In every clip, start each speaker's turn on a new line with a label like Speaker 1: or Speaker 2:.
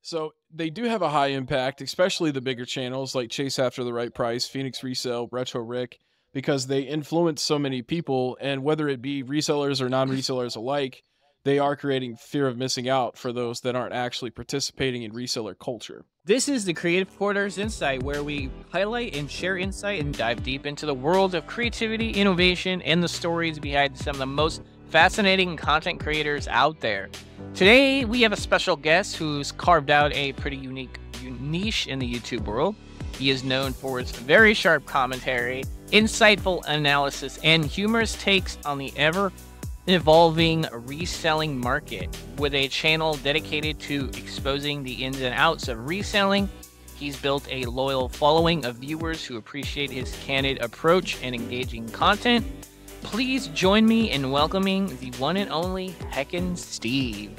Speaker 1: So they do have a high impact, especially the bigger channels like Chase After the Right Price, Phoenix Resale, Retro Rick, because they influence so many people. And whether it be resellers or non resellers alike, they are creating fear of missing out for those that aren't actually participating in reseller culture.
Speaker 2: This is the Creative Quarters Insight, where we highlight and share insight and dive deep into the world of creativity, innovation, and the stories behind some of the most fascinating content creators out there. Today, we have a special guest who's carved out a pretty unique niche in the YouTube world. He is known for his very sharp commentary, insightful analysis, and humorous takes on the evolving reselling market. With a channel dedicated to exposing the ins and outs of reselling, he's built a loyal following of viewers who appreciate his candid approach and engaging content. Please join me in welcoming the one and only Heckin Steve.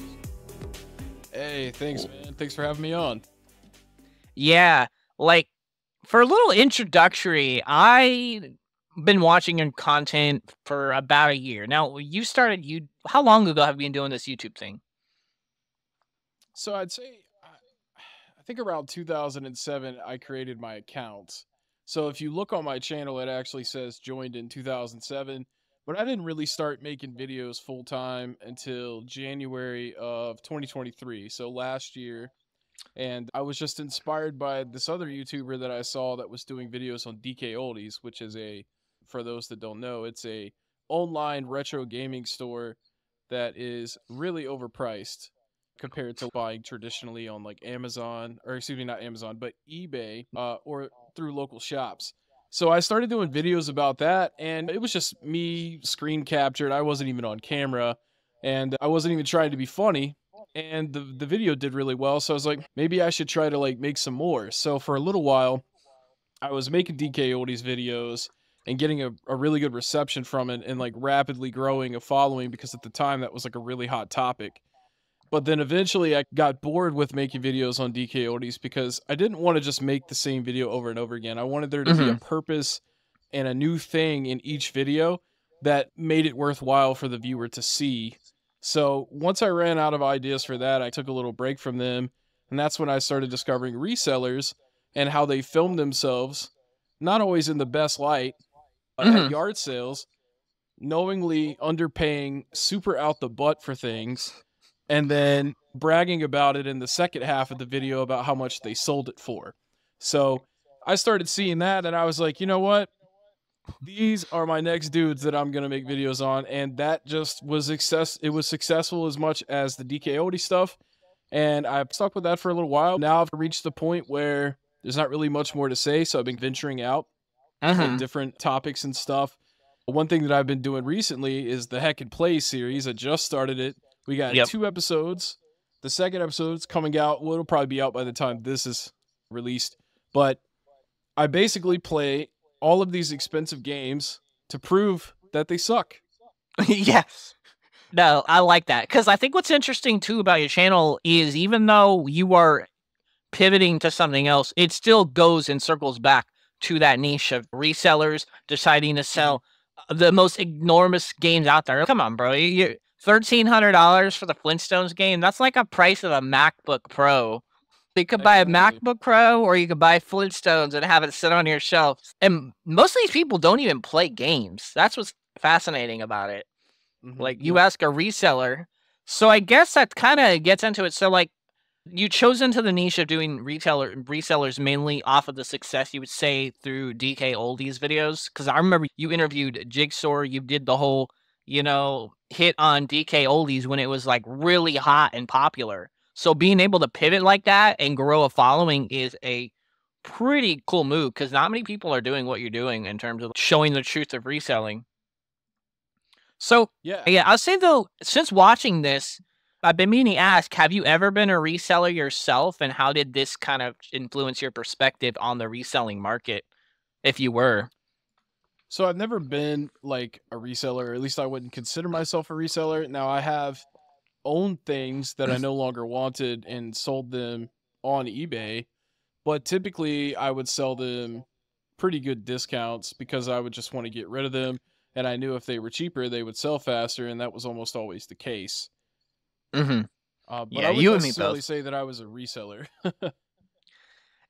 Speaker 1: Hey, thanks, man. Thanks for having me on.
Speaker 2: Yeah, like, for a little introductory, I've been watching your content for about a year. Now, how long ago have you been doing this YouTube thing?
Speaker 1: So I'd say, I think around 2007, I created my account. So if you look on my channel, it actually says joined in 2007, but I didn't really start making videos full time until January of 2023. So last year. And I was just inspired by this other YouTuber that I saw that was doing videos on DK Oldies, which is for those that don't know, it's a online retro gaming store that is really overpriced compared to buying traditionally on like Amazon, or excuse me, not Amazon, but eBay, or through local shops. So I started doing videos about that, and it was just me screen captured. I wasn't even on camera, and I wasn't even trying to be funny. And the video did really well, so I was like, maybe I should try to like make some more. So for a little while, I was making DK Oldies videos and getting a really good reception from it, and like rapidly growing a following, because at the time that was like a really hot topic. But then eventually I got bored with making videos on DK Oldies because I didn't want to just make the same video over and over again. I wanted there to be a purpose and a new thing in each video that made it worthwhile for the viewer to see. So once I ran out of ideas for that, I took a little break from them. And that's when I started discovering resellers and how they film themselves, not always in the best light, at yard sales, knowingly underpaying super out the butt for things, and then bragging about it in the second half of the video about how much they sold it for. So I started seeing that, and I was like, you know what? These are my next dudes that I'm going to make videos on. And that just was it was successful as much as the DK Odie stuff. And I've stuck with that for a little while. Now I've reached the point where there's not really much more to say. So I've been venturing out in different topics and stuff. One thing that I've been doing recently is the Heck and Play series. I just started it. We got 2 episodes. The second episode's coming out. Well, it'll probably be out by the time this is released. But I basically play all of these expensive games to prove that they suck.
Speaker 2: Yes. No, I like that. Because I think what's interesting, too, about your channel is even though you are pivoting to something else, it still goes and circles back to that niche of resellers deciding to sell the most enormous games out there. Come on, bro. $1,300 for the Flintstones game? That's like a price of a MacBook Pro. You could buy a MacBook Pro, or you could buy Flintstones and have it sit on your shelf. And most of these people don't even play games. That's what's fascinating about it. Like, you ask a reseller. So I guess that kind of gets into it. So, like, you chose into the niche of doing resellers mainly off of the success, you would say, through DK Oldies videos. Because I remember you interviewed Jigsaw. You did the whole, hit on DK Oldies when it was, like, really hot and popular. So being able to pivot like that and grow a following is a pretty cool move, because not many people are doing what you're doing in terms of showing the truth of reselling. So, yeah, I'll say, though, since watching this, I've been meaning to ask, have you ever been a reseller yourself, and how did this kind of influence your perspective on the reselling market, if you were?
Speaker 1: So I've never been like a reseller, or at least I wouldn't consider myself a reseller. Now I have owned things that I no longer wanted and sold them on eBay, but typically I would sell them pretty good discounts because I would just want to get rid of them, and I knew if they were cheaper they would sell faster, and that was almost always the case. But
Speaker 2: Yeah,
Speaker 1: I wouldn't
Speaker 2: you and me
Speaker 1: necessarily
Speaker 2: both.
Speaker 1: say that I was a reseller.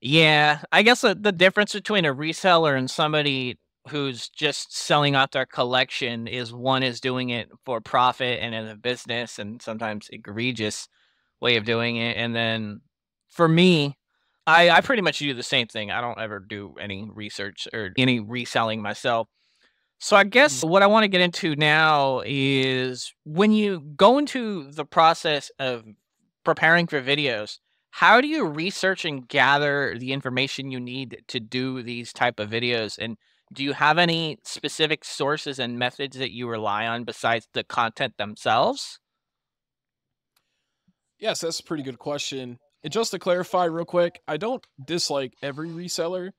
Speaker 2: Yeah, I guess the difference between a reseller and somebody who's just selling out their collection is one is doing it for profit and in a business and sometimes egregious way of doing it. And then for me, I pretty much do the same thing. I don't ever do any research or any reselling myself. So I
Speaker 1: Mm.
Speaker 2: guess what I want to get into now is when you go into the process of preparing for videos, how do you research and gather the information you need to do these type of videos? And do you have any specific sources and methods that you rely on besides the content themselves?
Speaker 1: Yes, that's a pretty good question. And just to clarify real quick, I don't dislike every reseller,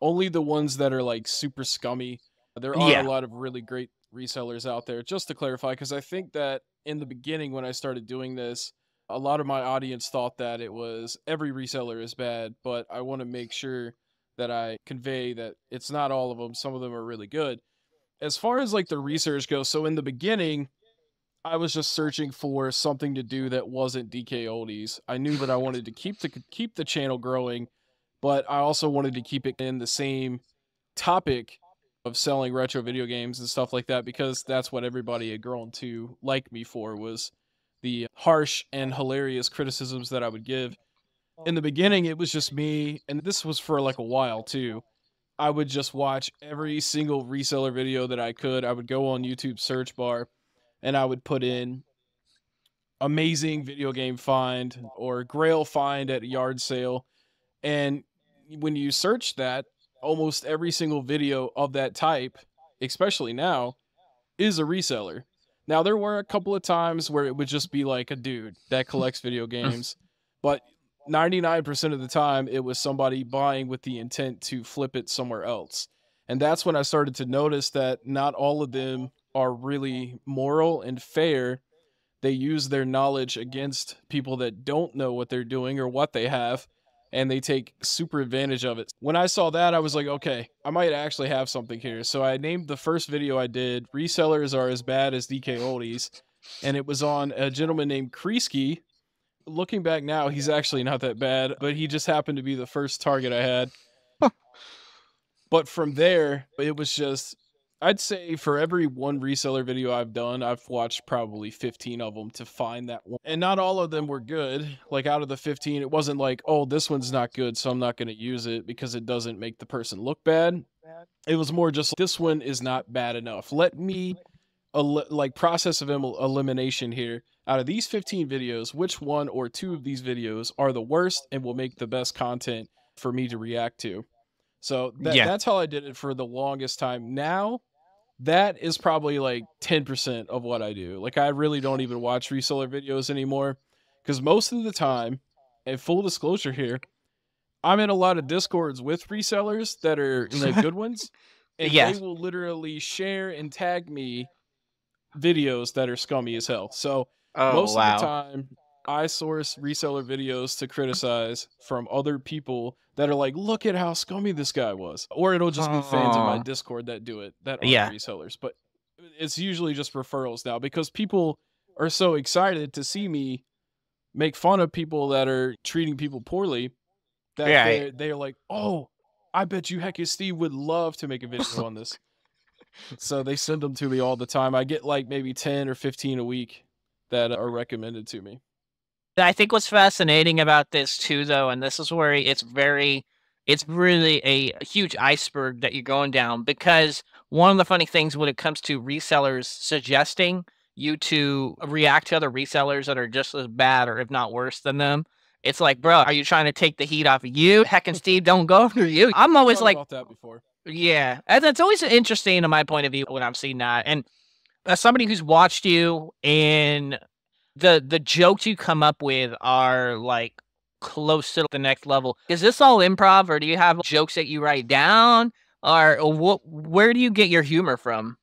Speaker 1: only the ones that are like super scummy. There are a
Speaker 2: Yeah.
Speaker 1: lot of really great resellers out there, just to clarify, because I think that in the beginning when I started doing this, a lot of my audience thought that it was every reseller is bad, but I want to make sure that I convey that it's not all of them. Some of them are really good. As far as like the research goes, so in the beginning, I was just searching for something to do that wasn't DK Oldies. I knew that I wanted to keep the channel growing, but I also wanted to keep it in the same topic of selling retro video games and stuff like that because that's what everybody had grown to like me for was the harsh and hilarious criticisms that I would give. In the beginning, it was just me, and this was for like a while too. I would just watch every single reseller video that I could. I would go on YouTube search bar and I would put in amazing video game find or grail find at a yard sale. And when you search that, almost every single video of that type, especially now, is a reseller. Now, there were a couple of times where it would just be like a dude that collects video games, but 99% of the time, it was somebody buying with the intent to flip it somewhere else. And that's when I started to notice that not all of them are really moral and fair. They use their knowledge against people that don't know what they're doing or what they have, and they take super advantage of it. When I saw that, I was like, okay, I might actually have something here. So I named the first video I did, Resellers Are As Bad as DK Oldies, and it was on a gentleman named Kreisky. Looking back now, he's actually not that bad, but he just happened to be the first target I had. But from there, it was just I'd say for every one reseller video I've done, I've watched probably 15 of them to find that one. And not all of them were good. Like out of the 15, it wasn't like, "Oh, this one's not good, so I'm not going to use it because it doesn't make the person look bad." It was more just this one is not bad enough. Let me like process of elimination here. Out of these 15 videos, which one or two of these videos are the worst and will make the best content for me to react to? So
Speaker 2: Yeah.
Speaker 1: that's how I did it for the longest time. Now, that is probably like 10% of what I do. Like I really don't even watch reseller videos anymore because most of the time, and full disclosure here, I'm in a lot of discords with resellers that are the good ones, and they
Speaker 2: Yes.
Speaker 1: will literally share and tag me videos that are scummy as hell. So
Speaker 2: Oh,
Speaker 1: most of the
Speaker 2: wow.
Speaker 1: time, I source reseller videos to criticize from other people that are like, look at how scummy this guy was. Or it'll just be fans in my
Speaker 2: Oh,
Speaker 1: Discord that do it that aren't
Speaker 2: yeah.
Speaker 1: resellers. But it's usually just referrals now because people are so excited to see me make fun of people that are treating people poorly that
Speaker 2: Right.
Speaker 1: they're like, oh, I bet you Heckin Steve would love to make a video on this. So they send them to me all the time. I get like maybe 10 or 15 a week that are recommended to me.
Speaker 2: I think what's fascinating about this too, though, and this is where it's really a huge iceberg that you're going down because one of the funny things when it comes to resellers suggesting you to react to other resellers that are just as bad or if not worse than them, it's like, bro, are you trying to take the heat off of you? Heck and Steve, don't go after you. I'm
Speaker 1: We
Speaker 2: always
Speaker 1: talked
Speaker 2: like,
Speaker 1: about that before.
Speaker 2: yeah, and it's always interesting in my point of view when I've seen that. And as somebody who's watched you and the jokes you come up with are like close to the next level. Is this all improv, or do you have jokes that you write down, or what? Where do you get your humor from?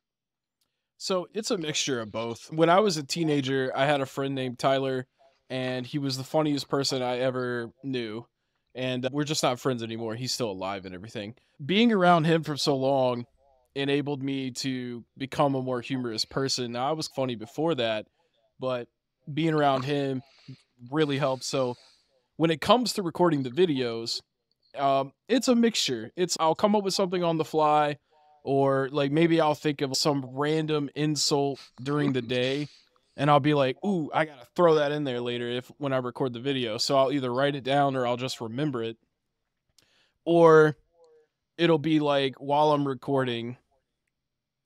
Speaker 1: So it's a mixture of both. When I was a teenager, I had a friend named Tyler, and he was the funniest person I ever knew. And we're just not friends anymore. He's still alive and everything. Being around him for so long enabled me to become a more humorous person. Now, I was funny before that, but being around him really helps. So when it comes to recording the videos, it's a mixture. I'll come up with something on the fly, or like maybe I'll think of some random insult during the day, and I'll be like, "Ooh, I gotta throw that in there later if when I record the video." So I'll either write it down or I'll just remember it, or it'll be like while I'm recording,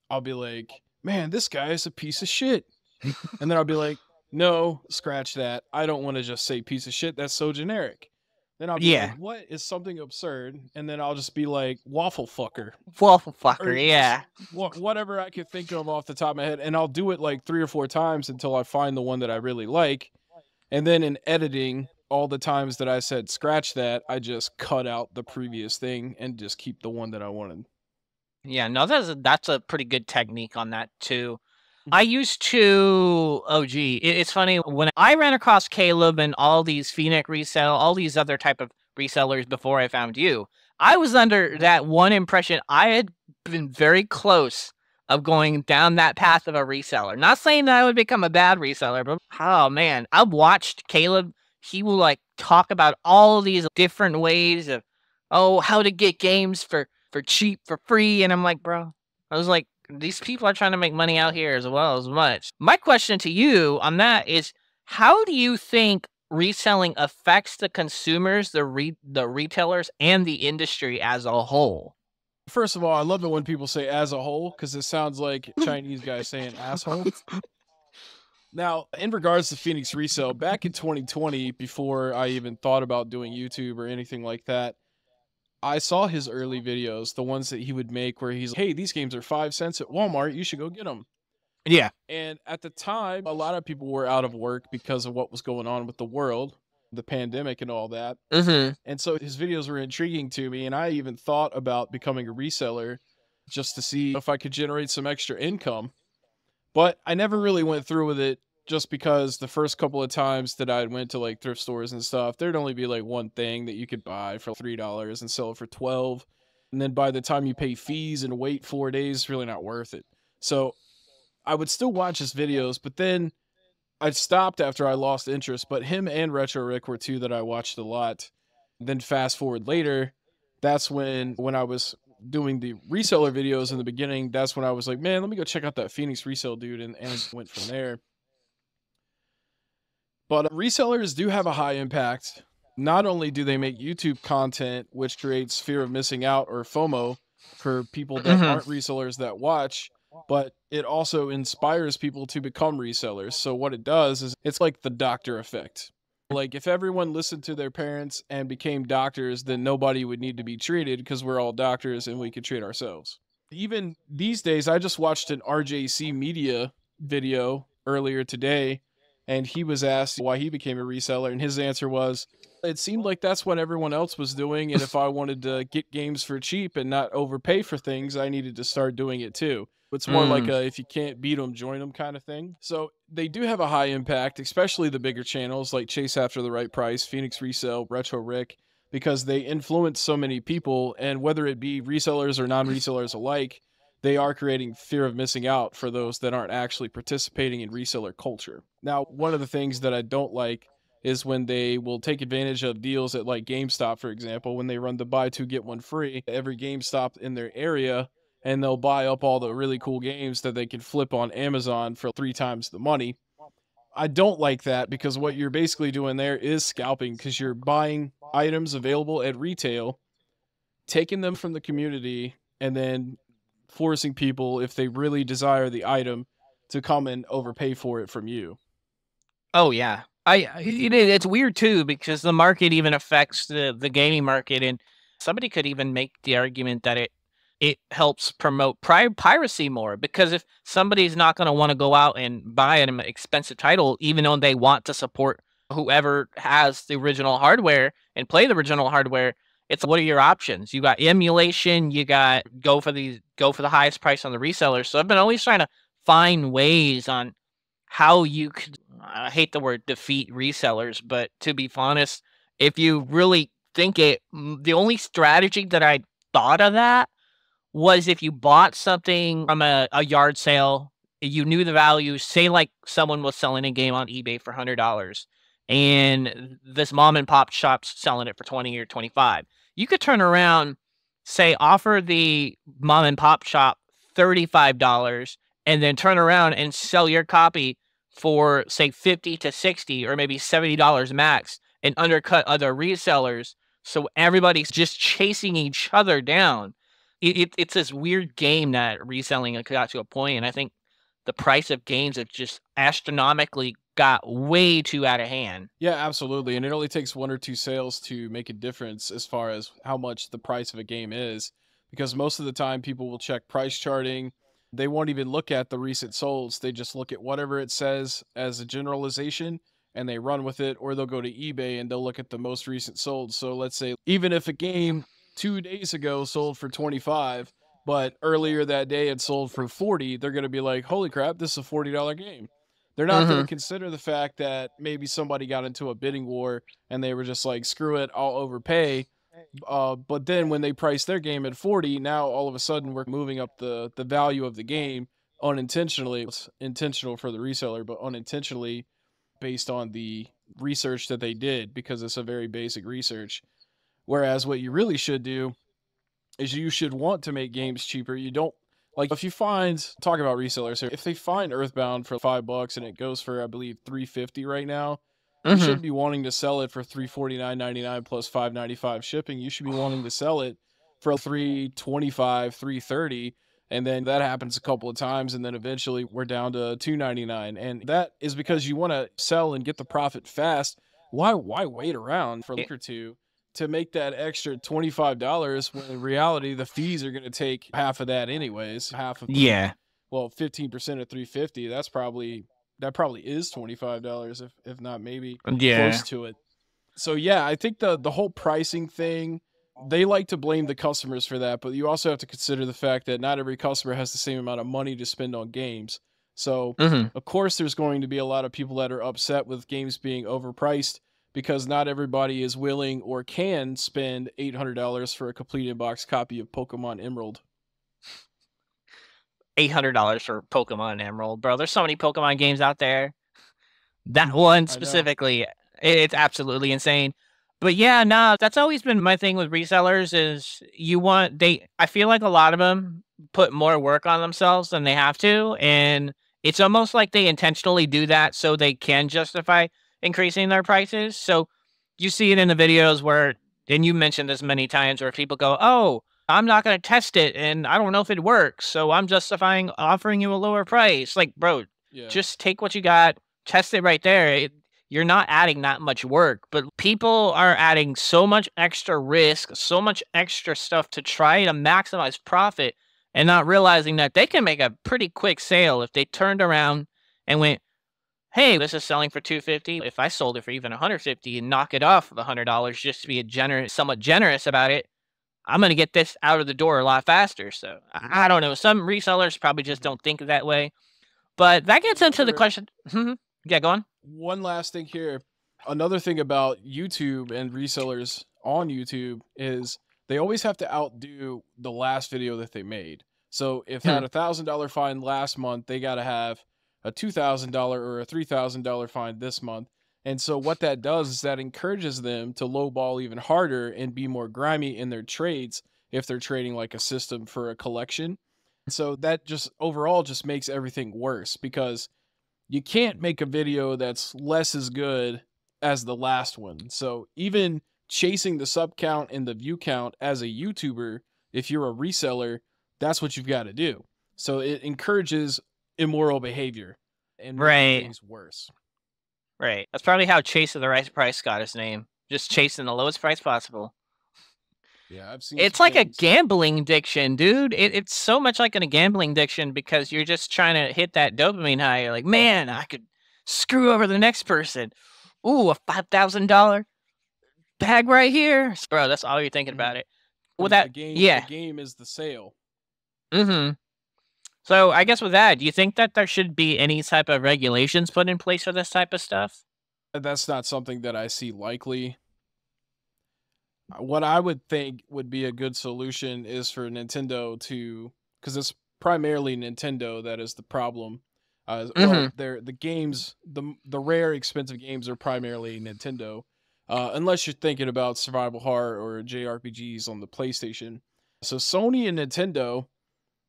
Speaker 1: I'll be like, "Man, this guy is a piece of shit," and then I'll be like, "No, scratch that. I don't want to just say piece of shit. That's so generic." Then I'll be like,
Speaker 2: Yeah.
Speaker 1: "What is something absurd?" And then I'll just be like, "Waffle fucker,"
Speaker 2: Waffle
Speaker 1: or
Speaker 2: fucker, yeah.
Speaker 1: whatever I could think of off the top of my head. And I'll do it like 3 or 4 times until I find the one that I really like. And then in editing, all the times that I said scratch that, I just cut out the previous thing and just keep the one that I wanted.
Speaker 2: Yeah, no, that's a pretty good technique on that too. I used to, oh gee, it's funny when I ran across Caleb and all these Phoenix resell, all these other type of resellers before I found you. I was under that one impression. I had been very close of going down that path of a reseller. Not saying that I would become a bad reseller, but oh man, I've watched Caleb. He will like talk about all these different ways of, oh, how to get games for cheap, for free. And I'm like, bro, I was like, these people are trying to make money out here as well as much. My question to you on that is, how do you think reselling affects the consumers, the retailers, and the industry as a whole?
Speaker 1: First of all, I love it when people say as a whole because it sounds like Chinese guys saying asshole. Now, in regards to Phoenix Resale, back in 2020, before I even thought about doing YouTube or anything like that, I saw his early videos, the ones that he would make where he's like, "Hey, these games are 5 cents at Walmart. You should go get them."
Speaker 2: Yeah.
Speaker 1: And at the time, a lot of people were out of work because of what was going on with the world, the pandemic and all that.
Speaker 2: Mm-hmm.
Speaker 1: And so his videos were intriguing to me. And I even thought about becoming a reseller just to see if I could generate some extra income. But I never really went through with it just because the first couple of times that I went to like thrift stores and stuff, there'd only be like one thing that you could buy for $3 and sell it for 12. And then by the time you pay fees and wait 4 days, it's really not worth it. So I would still watch his videos, but then I stopped after I lost interest. But him and Retro Rick were two that I watched a lot. Then fast forward later, that's when I was doing the reseller videos in the beginning, that's when I was like, man, let me go check out that Phoenix resale dude, and went from there. But resellers do have a high impact. Not only do they make YouTube content, which creates fear of missing out or FOMO for people that aren't resellers that watch, but it also inspires people to become resellers. So what it does is it's like the doctor effect. Like if everyone listened to their parents and became doctors, then nobody would need to be treated because we're all doctors and we could treat ourselves. Even these days, I just watched an RJC Media video earlier today, and he was asked why he became a reseller, and his answer was, it seemed like that's what everyone else was doing, and if I wanted to get games for cheap and not overpay for things, I needed to start doing it too. It's more like a if you can't beat them, join them kind of thing. So they do have a high impact, especially the bigger channels like Chase After the Right Price, Phoenix Resale, Retro Rick, because they influence so many people. And whether it be resellers or non-resellers alike, they are creating fear of missing out for those that aren't actually participating in reseller culture. Now, one of the things that I don't like is when they will take advantage of deals at like GameStop, for example, when they run the buy two, get one free, every GameStop in their area, and they'll buy up all the really cool games that they can flip on Amazon for 3 times the money. I don't like that because what you're basically doing there is scalping, because you're buying items available at retail, taking them from the community, and then forcing people, if they really desire the item, to come and overpay for it from you.
Speaker 2: Oh yeah, it's weird too because the market even affects the gaming market, and somebody could even make the argument that it helps promote piracy more, because if somebody's not going to want to go out and buy an expensive title, even though they want to support whoever has the original hardware and play the original hardware, it's what are your options? You got emulation, you got go for the highest price on the resellers. So I've been always trying to find ways on how you could, I hate the word defeat resellers, but to be honest, if you really think it, the only strategy that I thought of that was if you bought something from a yard sale, you knew the value, say like someone was selling a game on eBay for $100, and this mom and pop shop's selling it for 20 or 25. You could turn around, say, offer the mom and pop shop $35 and then turn around and sell your copy for, say, 50 to 60 or maybe $70 max and undercut other resellers. So everybody's just chasing each other down. It's this weird game that reselling got to a point, and I think the price of games have just astronomically got way too out of hand.
Speaker 1: Yeah, absolutely. And it only takes one or two sales to make a difference as far as how much the price of a game is. Because most of the time, people will check price charting. They won't even look at the recent solds. They just look at whatever it says as a generalization and they run with it. Or they'll go to eBay and they'll look at the most recent sold. So let's say, even if a game 2 days ago sold for 25, but earlier that day it sold for 40, they're going to be like, holy crap, this is a $40 game. They're not going to consider the fact that maybe somebody got into a bidding war and they were just like, screw it, I'll overpay. But then when they price their game at 40, now all of a sudden we're moving up the value of the game unintentionally. It's intentional for the reseller, but unintentionally based on the research that they did, because it's a very basic research. Whereas what you really should do is you should want to make games cheaper. You don't, like, if you find, talk about resellers here, if they find Earthbound for $5 and it goes for, I believe, $350 right now, you shouldn't be wanting to sell it for $349.99 plus $5.95 shipping. You should be wanting to sell it for $325, $330, and then that happens a couple of times, and then eventually we're down to $299, and that is because you want to sell and get the profit fast. Why wait around for a week or two to make that extra $25 when in reality the fees are going to take half of that anyways? Half of
Speaker 2: Yeah.
Speaker 1: well, 15% of $350, that probably is $25, if not maybe close to it. So yeah, I think the whole pricing thing, they like to blame the customers for that, but you also have to consider the fact that not every customer has the same amount of money to spend on games. So of course there's going to be a lot of people that are upset with games being overpriced, because not everybody is willing or can spend $800 for a complete in-box copy of Pokemon Emerald.
Speaker 2: $800 for Pokemon Emerald, bro. There's so many Pokemon games out there. That one specifically, it's absolutely insane. But yeah, no, that's always been my thing with resellers is I feel like a lot of them put more work on themselves than they have to. And it's almost like they intentionally do that so they can justify increasing their prices. So you see it in the videos where, and you mentioned this many times, where people go, oh, I'm not going to test it and I don't know if it works, so I'm justifying offering you a lower price. Like, bro, just take what you got, test it right there. You're not adding that much work, but people are adding so much extra risk, so much extra stuff to try to maximize profit, and not realizing that they can make a pretty quick sale if they turned around and went, hey, this is selling for $250. If I sold it for even $150 and knock it off of $100 just to be somewhat generous about it, I'm going to get this out of the door a lot faster. So I don't know. Some resellers probably just don't think that way. But that gets into the question. Yeah, go on.
Speaker 1: One last thing here. Another thing about YouTube and resellers on YouTube is they always have to outdo the last video that they made. So if they had a $1,000 fine last month, they got to have a $2,000 or a $3,000 fine this month. And so what that does is that encourages them to lowball even harder and be more grimy in their trades if they're trading like a system for a collection. So that just overall just makes everything worse, because you can't make a video that's less as good as the last one. So even chasing the sub count and the view count as a YouTuber, if you're a reseller, that's what you've got to do. So it encourages immoral behavior and making things worse.
Speaker 2: Right. That's probably how Chase of the Right Price got his name. Just chasing the lowest price possible.
Speaker 1: Yeah, I've seen.
Speaker 2: It's like a gambling addiction, dude. It's so much like a gambling addiction, because you're just trying to hit that dopamine high. You're like, man, I could screw over the next person. Ooh, a $5,000 bag right here, bro. That's all you're thinking about it.
Speaker 1: Well, the game is the sale.
Speaker 2: So I guess with that, do you think that there should be any type of regulations put in place for this type of stuff?
Speaker 1: That's not something that I see likely. What I would think would be a good solution is for Nintendo to, because it's primarily Nintendo that is the problem. Well, the games, the rare expensive games are primarily Nintendo, unless you're thinking about survival horror or JRPGs on the PlayStation. So Sony and Nintendo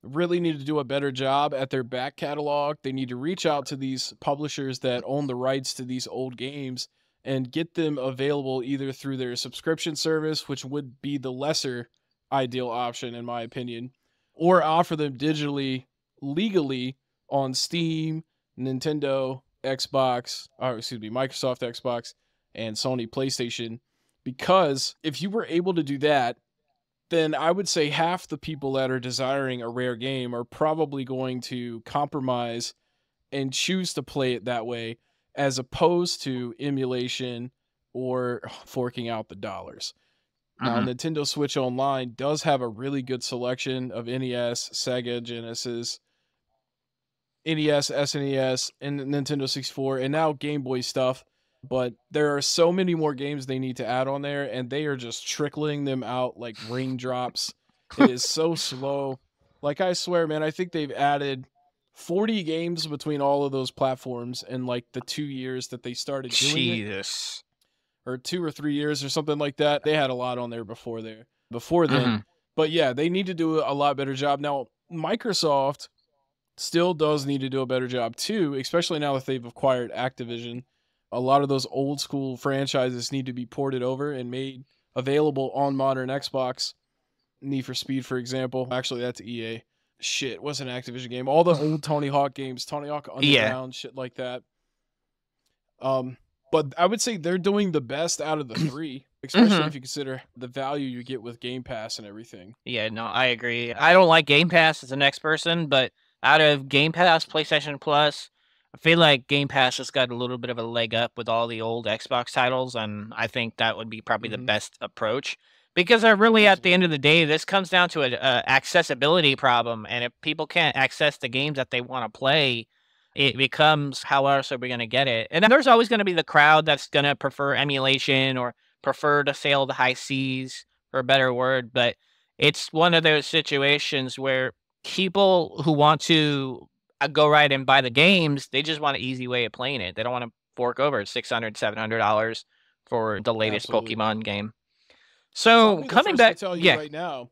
Speaker 1: really need to do a better job at their back catalog. They need to reach out to these publishers that own the rights to these old games and get them available either through their subscription service, which would be the lesser ideal option in my opinion, or offer them digitally, legally on Steam, Nintendo, Xbox, or excuse me, Microsoft Xbox, and Sony PlayStation. Because if you were able to do that, then I would say half the people that are desiring a rare game are probably going to compromise and choose to play it that way as opposed to emulation or forking out the dollars. Now, Nintendo Switch Online does have a really good selection of NES, Sega, Genesis, NES, SNES, and Nintendo 64, and now Game Boy stuff. But there are so many more games they need to add on there, and they are just trickling them out like raindrops. It is so slow. Like, I swear, man, I think they've added 40 games between all of those platforms in like the 2 years that they started doing it. Or 2 or 3 years or something like that. They had a lot on there before then. But yeah, they need to do a lot better job. Now, Microsoft still does need to do a better job too, especially now that they've acquired Activision. A lot of those old school franchises need to be ported over and made available on modern Xbox. Need for Speed, for example. Actually, that's EA. Shit, what's an Activision game? All the old Tony Hawk games, Tony Hawk Underground, shit like that. But I would say they're doing the best out of the three, especially if you consider the value you get with Game Pass and everything.
Speaker 2: Yeah, no, I agree. I don't like Game Pass as the next person, but out of Game Pass, PlayStation Plus, I feel like Game Pass has got a little bit of a leg up with all the old Xbox titles, and I think that would be probably the best approach. Because really, at the end of the day, this comes down to an accessibility problem, and if people can't access the games that they want to play, it becomes how else are we going to get it? And then there's always going to be the crowd that's going to prefer emulation or prefer to sail the high seas, for a better word. But it's one of those situations where people who want to go right and buy the games, they just want an easy way of playing it. They don't want to fork over $600, $700 for the latest Pokemon game. So coming back,
Speaker 1: to tell you right now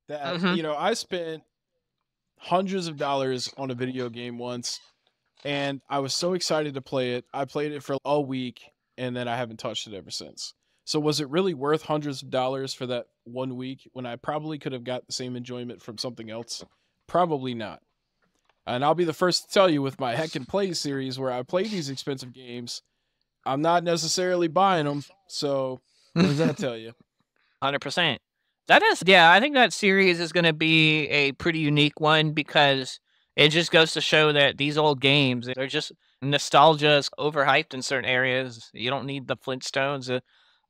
Speaker 1: that I spent hundreds of dollars on a video game once, and I was so excited to play it. I played it for a week, and then I haven't touched it ever since. So was it really worth hundreds of dollars for that 1 week when I probably could have got the same enjoyment from something else? Probably not. And I'll be the first to tell you, with my Heckin Play series where I play these expensive games, I'm not necessarily buying them. So what does that tell you?
Speaker 2: 100%. That is, yeah, I think that series is going to be a pretty unique one because it just goes to show that these old games, they're just nostalgia is overhyped in certain areas. You don't need the Flintstones.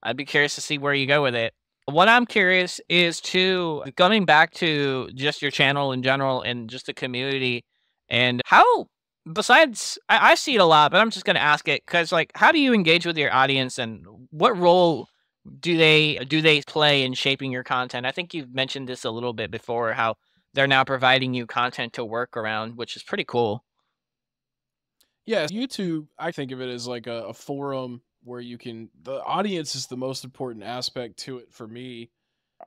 Speaker 2: I'd be curious to see where you go with it. What I'm curious is going back to just your channel in general and just the community, and how, besides, I see it a lot, but I'm just going to ask it because, like, how do you engage with your audience, and what role do they play in shaping your content? I think you've mentioned this a little bit before, how they're now providing you content to work around, which is pretty cool.
Speaker 1: Yeah, YouTube, I think of it as like a forum where the audience is the most important aspect to it for me.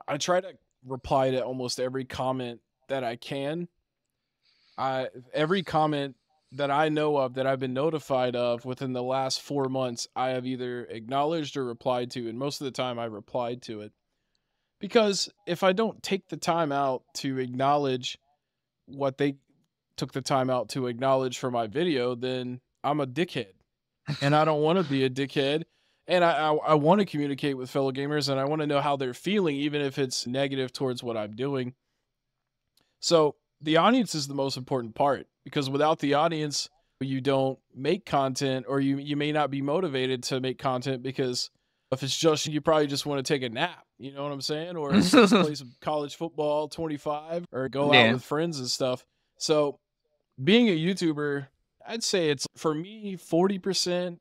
Speaker 1: I try to reply to almost every comment that I can. Every comment that I know of that I've been notified of within the last 4 months, I have either acknowledged or replied to, and most of the time I replied to it. Because if I don't take the time out to acknowledge what they took the time out to acknowledge for my video, then I'm a dickhead. And I don't want to be a dickhead. And I want to communicate with fellow gamers, and I want to know how they're feeling, even if it's negative towards what I'm doing. So the audience is the most important part, because without the audience, you don't make content, or you may not be motivated to make content, because if it's just you, probably just want to take a nap. You know what I'm saying? Or play some college football 25, or go out with friends and stuff. So being a YouTuber, I'd say it's, for me, 40%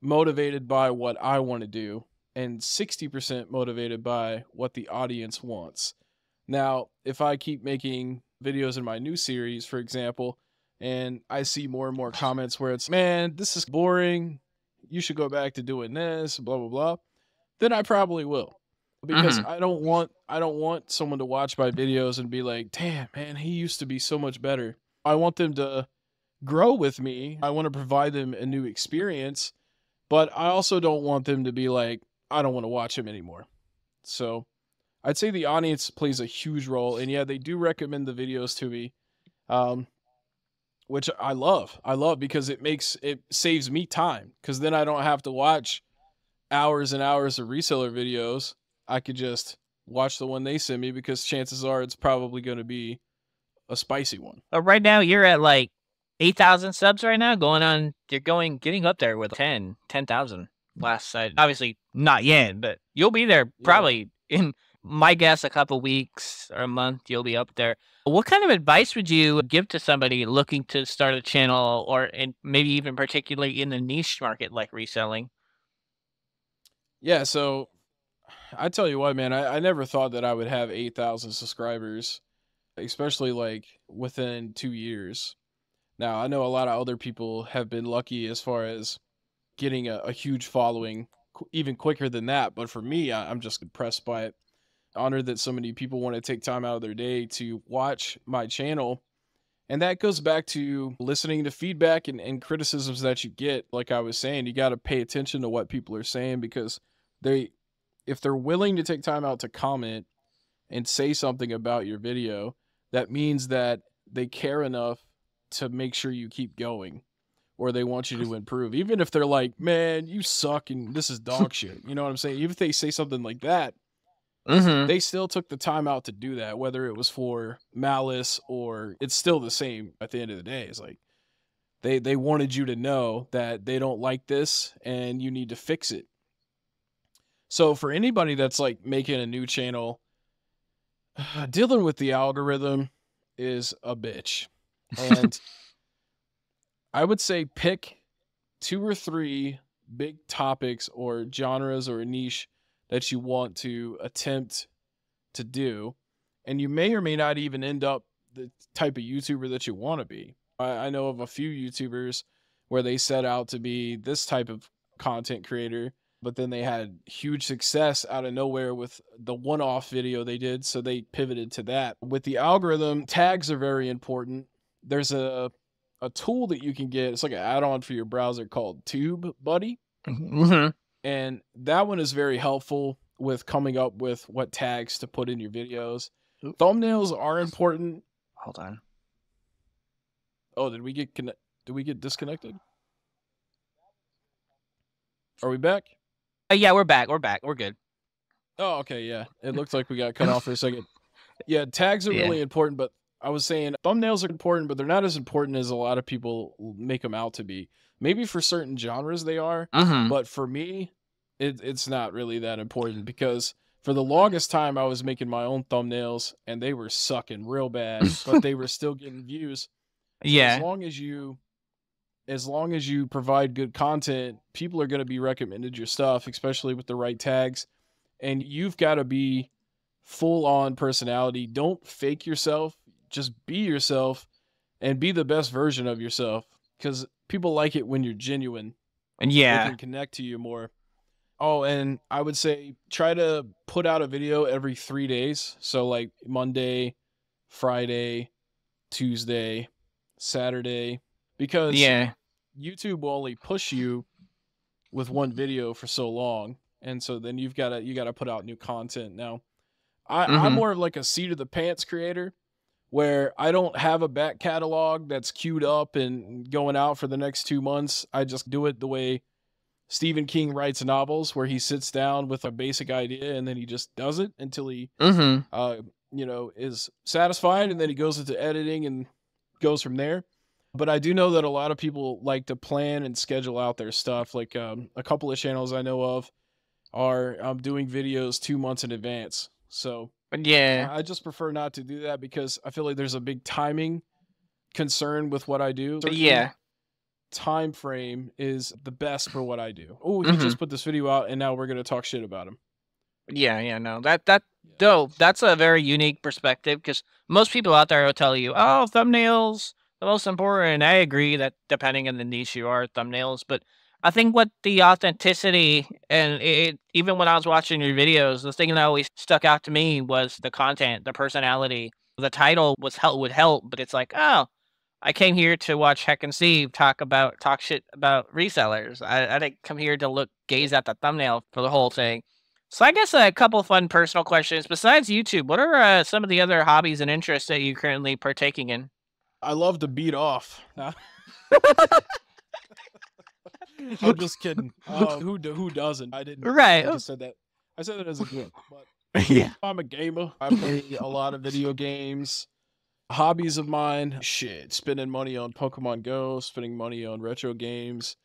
Speaker 1: motivated by what I want to do and 60% motivated by what the audience wants. Now, if I keep making videos in my new series, for example, and I see more and more comments where it's, man, this is boring. You should go back to doing this, blah, blah, blah. Then I probably will. Because
Speaker 2: Mhm.
Speaker 1: I don't want someone to watch my videos and be like, damn, man, he used to be so much better. I want them to grow with me. I want to provide them a new experience, but I also don't want them to be like, I don't want to watch him anymore. So I'd say the audience plays a huge role. And yeah, they do recommend the videos to me. Um, which I love. I love because it saves me time because then I don't have to watch hours and hours of reseller videos. I could just watch the one they send me because chances are it's probably going to be a spicy one.
Speaker 2: Right now you're at like 8,000 subs right now. Getting up there with 10,000 last side. Obviously not yet, but you'll be there probably in my guess a couple weeks or a month. You'll be up there. What kind of advice would you give to somebody looking to start a channel, or maybe even particularly in the niche market like reselling?
Speaker 1: Yeah, so I tell you what, man, I never thought that I would have 8,000 subscribers, especially like within 2 years. Now, I know a lot of other people have been lucky as far as getting a huge following even quicker than that. But for me, I'm just impressed by it. Honored that so many people want to take time out of their day to watch my channel. And that goes back to listening to feedback and criticisms that you get. Like I was saying, you got to pay attention to what people are saying because if they're willing to take time out to comment and say something about your video, that means that they care enough to make sure you keep going or they want you to improve. Even if they're like, man, you suck and this is dog shit. You know what I'm saying? Even if they say something like that,
Speaker 2: Mm-hmm.
Speaker 1: they still took the time out to do that, whether it was for malice or it's still the same at the end of the day. It's like they wanted you to know that they don't like this and you need to fix it. So for anybody that's like making a new channel, dealing with the algorithm is a bitch. And I would say pick 2 or 3 big topics or genres or a niche that you want to attempt to do. And you may or may not even end up the type of YouTuber that you want to be. I know of a few YouTubers where they set out to be this type of content creator, but then they had huge success out of nowhere with the one-off video they did, so they pivoted to that. With the algorithm, tags are very important. There's a tool that you can get. It's like an add-on for your browser called TubeBuddy,
Speaker 2: Mm-hmm.
Speaker 1: and that one is very helpful with coming up with what tags to put in your videos.
Speaker 2: Oop.
Speaker 1: Thumbnails are important.
Speaker 2: Hold on.
Speaker 1: Oh, did we get disconnected? Are we back?
Speaker 2: Yeah, we're back. We're back. We're good.
Speaker 1: Oh, okay, yeah. It looks like we got cut off for a second. Yeah, tags are really important, but I was saying thumbnails are important, but they're not as important as a lot of people make them out to be. Maybe for certain genres they are,
Speaker 2: Mm-hmm.
Speaker 1: but for me, it's not really that important because for the longest time I was making my own thumbnails and they were sucking real bad, but they were still getting views. So
Speaker 2: Yeah.
Speaker 1: as long as you provide good content, people are going to be recommended your stuff, especially with the right tags. And you've got to be full on personality. Don't fake yourself. Just be yourself and be the best version of yourself because people like it when you're genuine.
Speaker 2: And
Speaker 1: They
Speaker 2: yeah.
Speaker 1: can connect to you more. Oh, and I would say try to put out a video every 3 days. So like Monday, Friday, Tuesday, Saturday, because
Speaker 2: Yeah.
Speaker 1: YouTube will only push you with one video for so long. And so then you got to put out new content. Now, I'm more of like a seat of the pants creator where I don't have a back catalog that's queued up and going out for the next 2 months. I just do it the way Stephen King writes novels, where he sits down with a basic idea and then he just does it until he, is satisfied, and then he goes into editing and goes from there. But I do know that a lot of people like to plan and schedule out their stuff. Like a couple of channels I know of are doing videos 2 months in advance. So
Speaker 2: Yeah.
Speaker 1: I just prefer not to do that because I feel like there's a big timing concern with what I do.
Speaker 2: Yeah.
Speaker 1: Time frame is the best for what I do. Oh, he just put this video out and now we're going to talk shit about him.
Speaker 2: Yeah, no. That's a very unique perspective because most people out there will tell you, oh, thumbnails the most important. I agree that depending on the niche you are, thumbnails, but I think what the authenticity and even when I was watching your videos, the thing that always stuck out to me was the content, the personality. The title would help, but it's like, oh, I came here to watch Heckin Steve talk shit about resellers. I didn't come here to gaze at the thumbnail for the whole thing. So I guess a couple of fun personal questions. Besides YouTube, what are some of the other hobbies and interests that you're currently partaking in?
Speaker 1: I love to beat off. I'm just kidding. Who doesn't? I didn't.
Speaker 2: Right.
Speaker 1: I just said that. I said that as a joke. But
Speaker 2: Yeah.
Speaker 1: I'm a gamer. I play a lot of video games. Hobbies of mine, shit, spending money on Pokemon Go, spending money on retro games.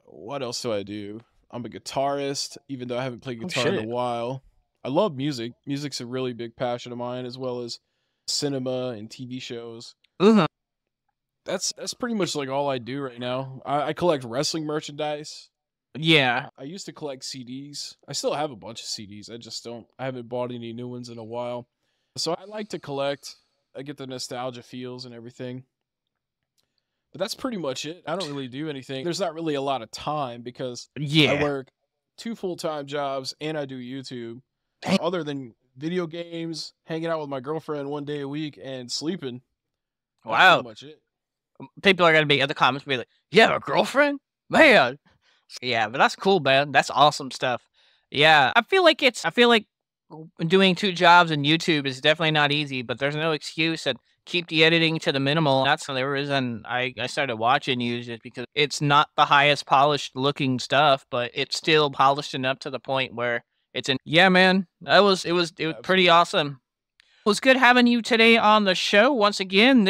Speaker 1: What else do I do? I'm a guitarist, even though I haven't played guitar in a while. I love music. Music's a really big passion of mine, as well as cinema and TV shows.
Speaker 2: Mm-hmm.
Speaker 1: That's pretty much like all I do right now. I collect wrestling merchandise.
Speaker 2: Yeah.
Speaker 1: I used to collect CDs. I still have a bunch of CDs. I haven't bought any new ones in a while. So I like to collect. I get the nostalgia feels and everything. But that's pretty much it. I don't really do anything. There's not really a lot of time because I work 2 full-time jobs and I do YouTube. Other than video games, hanging out with my girlfriend 1 day a week, and sleeping.
Speaker 2: Wow.
Speaker 1: That's pretty much it.
Speaker 2: People are going to be in the comments be like, you have a girlfriend? Man. Yeah, but that's cool, man. That's awesome stuff. Yeah, I feel like doing 2 jobs in YouTube is definitely not easy, but there's no excuse, and keep the editing to the minimal. That's the reason I started watching you, just because it's not the highest polished looking stuff, but it's still polished enough to the point where it's yeah, man. It was pretty awesome. It was good having you today on the show. Once again,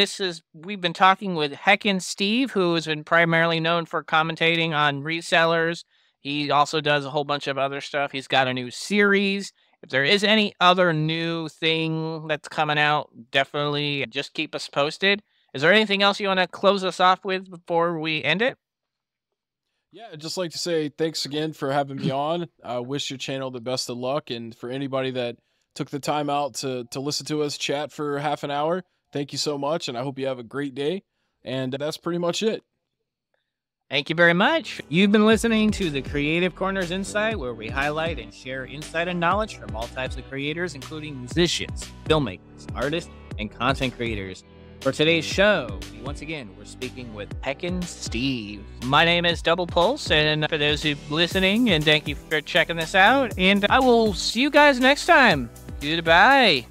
Speaker 2: we've been talking with Heckin Steve, who has been primarily known for commentating on Resellers. He also does a whole bunch of other stuff. He's got a new series. If there is any other new thing that's coming out, definitely just keep us posted. Is there anything else you want to close us off with before we end it?
Speaker 1: Yeah, I'd just like to say thanks again for having me on. I wish your channel the best of luck, and for anybody that took the time out to listen to us chat for half an hour, thank you so much, and I hope you have a great day. And that's pretty much it.
Speaker 2: Thank you very much. You've been listening to the Creative Corners Insight, where we highlight and share insight and knowledge from all types of creators, including musicians, filmmakers, artists, and content creators. For today's show, once again, we're speaking with Heckin Steve. My name is Doublepulse, and for those who are listening, and thank you for checking this out, and I will see you guys next time. Goodbye.